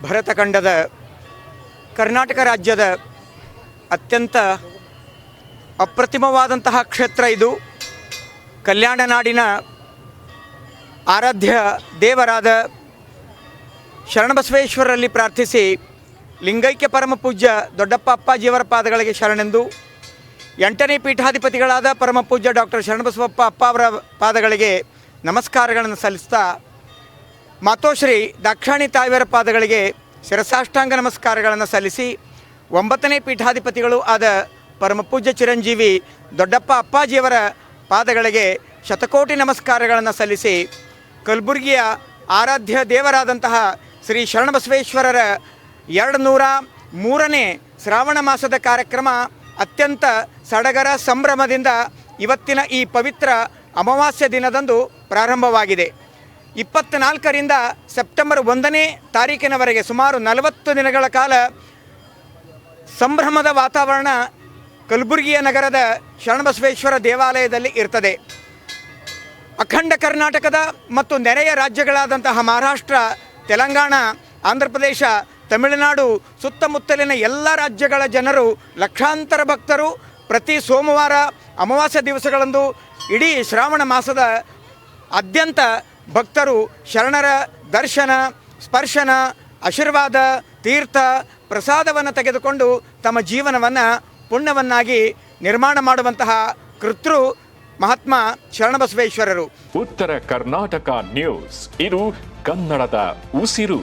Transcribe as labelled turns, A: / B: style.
A: ಭರತಖಂಡದ ಕರ್ನಾಟಕ ರಾಜ್ಯದ ಅತ್ಯಂತ ಅಪ್ರತಿಮವಾದಂತಹ ಕ್ಷೇತ್ರ ಇದು. ಕಲ್ಯಾಣ ನಾಡಿನ ಆರಾಧ್ಯ ದೇವರಾದ ಶರಣಬಸವೇಶ್ವರರಲ್ಲಿ ಪ್ರಾರ್ಥಿಸಿ ಲಿಂಗೈಕ್ಯ ಪರಮ ಪೂಜ್ಯ ದೊಡ್ಡಪ್ಪ ಅಪ್ಪಾಜಿಯವರ ಪಾದಗಳಿಗೆ ಶರಣೆಂದು 8ನೇ ಪೀಠಾಧಿಪತಿಗಳಾದ ಪರಮ ಪೂಜ್ಯ ಡಾಕ್ಟರ್ ಶರಣಬಸವಪ್ಪ ಅಪ್ಪ ಅವರ ಪಾದಗಳಿಗೆ ನಮಸ್ಕಾರಗಳನ್ನು ಸಲ್ಲಿಸ್ತಾ ಮಾತೋಶ್ರೀ ದಾಕ್ಷಾಣಿ ತಾಯಿಯವರ ಪಾದಗಳಿಗೆ ಶಿರಸಾಷ್ಟಾಂಗ ನಮಸ್ಕಾರಗಳನ್ನು ಸಲ್ಲಿಸಿ 9ನೇ ಪೀಠಾಧಿಪತಿಗಳು ಆದ ಪರಮ ಪೂಜ್ಯ ಚಿರಂಜೀವಿ ದೊಡ್ಡಪ್ಪ ಅಪ್ಪಾಜಿಯವರ ಪಾದಗಳಿಗೆ ಶತಕೋಟಿ ನಮಸ್ಕಾರಗಳನ್ನು ಸಲ್ಲಿಸಿ ಕಲಬುರಗಿಯ ಆರಾಧ್ಯ ದೇವರಾದಂತಹ ಶ್ರೀ ಶರಣಬಸವೇಶ್ವರರ 203ನೇ ಶ್ರಾವಣ ಮಾಸದ ಕಾರ್ಯಕ್ರಮ ಅತ್ಯಂತ ಸಡಗರ ಸಂಭ್ರಮದಿಂದ ಇವತ್ತಿನ ಈ ಪವಿತ್ರ ಅಮಾವಾಸ್ಯ ದಿನದಂದು ಪ್ರಾರಂಭವಾಗಿದೆ. 24ರಿಂದ ಸೆಪ್ಟೆಂಬರ್ 1ನೇ ತಾರೀಕಿನವರೆಗೆ ಸುಮಾರು 40 ದಿನಗಳ ಕಾಲ ಸಂಭ್ರಮದ ವಾತಾವರಣ ಕಲಬುರಗಿಯ ನಗರದ ಶರಣಬಸವೇಶ್ವರ ದೇವಾಲಯದಲ್ಲಿ ಇರ್ತದೆ. ಅಖಂಡ ಕರ್ನಾಟಕದ ಮತ್ತು ನೆರೆಯ ರಾಜ್ಯಗಳಾದಂತಹ ಮಹಾರಾಷ್ಟ್ರ, ತೆಲಂಗಾಣ, ಆಂಧ್ರ ಪ್ರದೇಶ, ತಮಿಳುನಾಡು ಸುತ್ತಮುತ್ತಲಿನ ಎಲ್ಲ ರಾಜ್ಯಗಳ ಜನರು ಲಕ್ಷಾಂತರ ಭಕ್ತರು ಪ್ರತಿ ಸೋಮವಾರ ಅಮಾವಾಸ್ಯ ದಿವಸಗಳಂದು ಇಡೀ ಶ್ರಾವಣ ಮಾಸದ ಆದ್ಯಂತ ಭಕ್ತರು ಶರಣರ ದರ್ಶನ, ಸ್ಪರ್ಶನ, ಆಶೀರ್ವಾದ, ತೀರ್ಥ, ಪ್ರಸಾದವನ್ನು ತೆಗೆದುಕೊಂಡು ತಮ್ಮ ಜೀವನವನ್ನು ಪುಣ್ಯವನ್ನಾಗಿ ನಿರ್ಮಾಣ ಮಾಡುವಂತಹ ಕರ್ತೃ ಮಹಾತ್ಮ ಶರಣಬಸವೇಶ್ವರರು.
B: ಉತ್ತರ ಕರ್ನಾಟಕ ನ್ಯೂಸ್, ಇದು ಕನ್ನಡದ ಉಸಿರು.